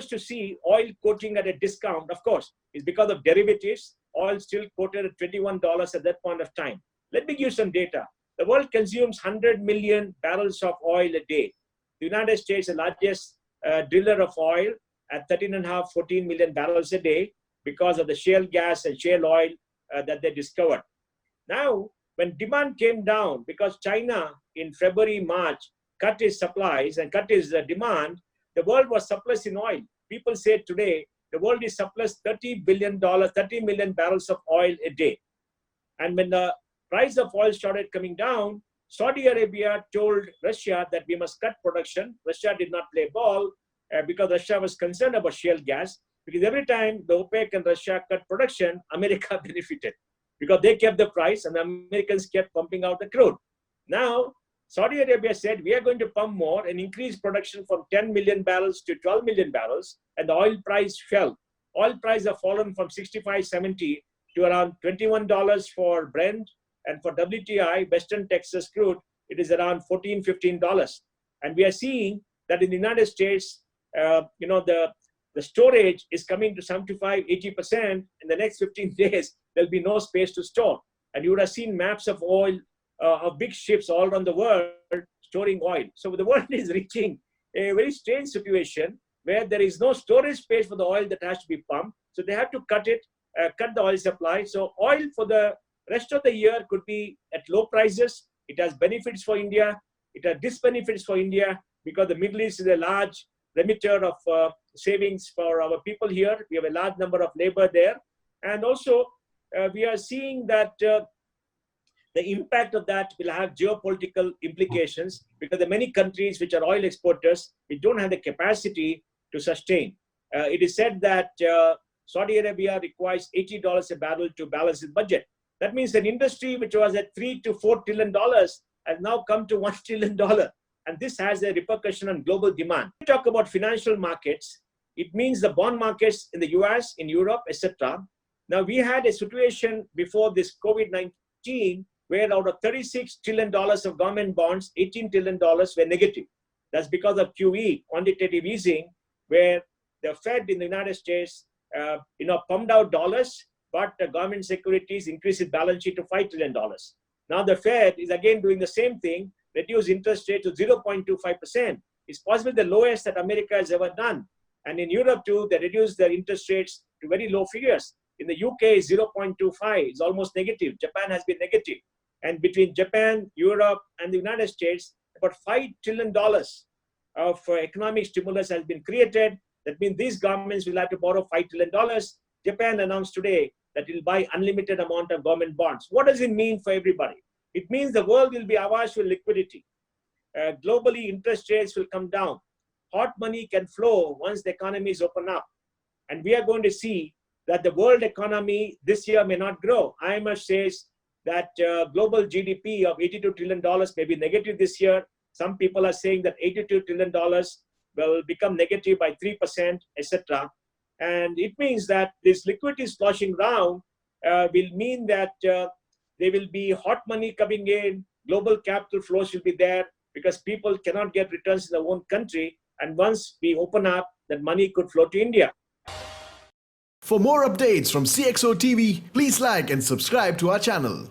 us to see oil quoting at a discount, of course, is because of derivatives. Oil still quoted at $21 at that point of time. Let me give some data. The world consumes 100 million barrels of oil a day. The United States, the largest driller of oil, at 13.5, 14 million barrels a day because of the shale gas and shale oil that they discovered. Now, when demand came down, because China in February, March, cut its supplies and cut its demand, the world was surplus in oil. People say today, the world is surplus $30 billion, 30 million barrels of oil a day. And when the price of oil started coming down, Saudi Arabia told Russia that we must cut production. Russia did not play ball because Russia was concerned about shale gas. Because every time the OPEC and Russia cut production, America benefited because they kept the price and the Americans kept pumping out the crude. Now, Saudi Arabia said, we are going to pump more and increase production from 10 million barrels to 12 million barrels, and the oil price fell. Oil price have fallen from 65, 70 to around $21 for Brent, and for WTI, Western Texas crude, it is around $14, $15. And we are seeing that in the United States, the storage is coming to 75, 80%. In the next 15 days, there'll be no space to store. And you would have seen maps of oil, of big ships all around the world storing oil. So the world is reaching a very strange situation where there is no storage space for the oil that has to be pumped. So they have to cut the oil supply. So oil for the rest of the year could be at low prices. It has benefits for India. It has disbenefits for India because the Middle East is a large remitter of savings for our people here. We have a large number of labor there. And also, we are seeing that the impact of that will have geopolitical implications because the many countries which are oil exporters, we don't have the capacity to sustain. It is said that Saudi Arabia requires $80 a barrel to balance its budget. That means an industry which was at $3 to $4 trillion has now come to $1 trillion. And this has a repercussion on global demand. When we talk about financial markets, it means the bond markets in the US, in Europe, etc. Now, we had a situation before this COVID-19 where out of $36 trillion of government bonds, $18 trillion were negative. That's because of QE, quantitative easing, where the Fed in the United States, pumped out dollars, but the government securities increased its balance sheet to $5 trillion. Now the Fed is again doing the same thing, reduce interest rate to 0.25%. It's possibly the lowest that America has ever done. And in Europe too, they reduced their interest rates to very low figures. In the UK, 0.25 is almost negative. Japan has been negative. And between Japan, Europe, and the United States, about $5 trillion of economic stimulus has been created. That means these governments will have to borrow $5 trillion. Japan announced today that it will buy unlimited amount of government bonds. What does it mean for everybody? It means the world will be awash with liquidity. Globally, interest rates will come down. Hot money can flow once the economies open up. And we are going to see that the world economy this year may not grow. IMF says that global GDP of $82 trillion may be negative this year. Some people are saying that $82 trillion will become negative by 3%, etc. And it means that this liquidity sloshing around will mean that there will be hot money coming in, global capital flows will be there because people cannot get returns in their own country. And once we open up, that money could flow to India. For more updates from CXO TV, please like and subscribe to our channel.